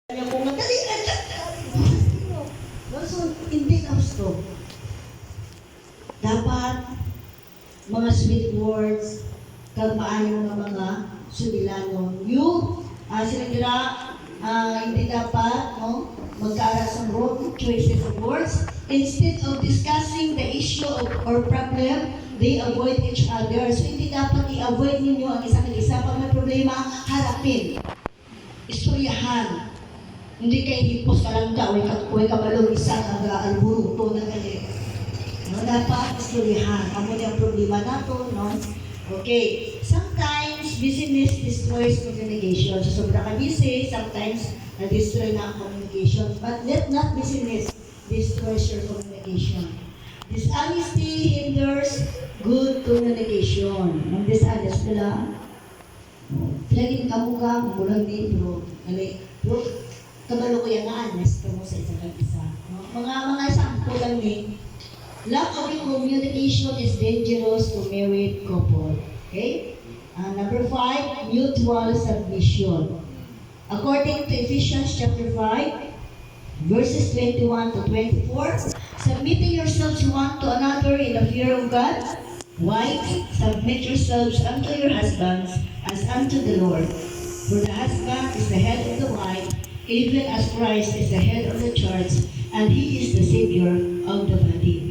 Kaya kung madali, so, hindi na gusto. Dapat, mga sweet words, kalmaan ng mga sudilano. Hindi dapat, no, magkaaras ng wrong choices of words. Instead of discussing the issue or problem, they avoid each other. So, hindi dapat i-avoid ninyo ang isa isa. Pag may problema, harapin. Istoryahan. Hindi kayo hipos ka lang ka, huwag ka balong isa kang alburuto na galit. No, dapat istoryahan. Amo yung problema nato, no? Okay. Sometimes, busyness destroys communication. So, sobra ka busy, sometimes, na-destroy na ang communication. But let not busyness destroys your communication. Dishonesty hinders good communication. Ang dishonest nila, laging kamugang, mulang libro, bro, kabalo ko yung honest ka mo sa isang isa. No? Mga sample lang ni, lack of communication is dangerous to married couple. Okay? Number 5, mutual submission. According to Ephesians chapter 5, verses 21 to 24, submitting yourselves one to another in the fear of God. Wives, submit yourselves unto your husbands as unto the Lord. For the husband is the head of the wife, even as Christ is the head of the church, and he is the Savior of the body.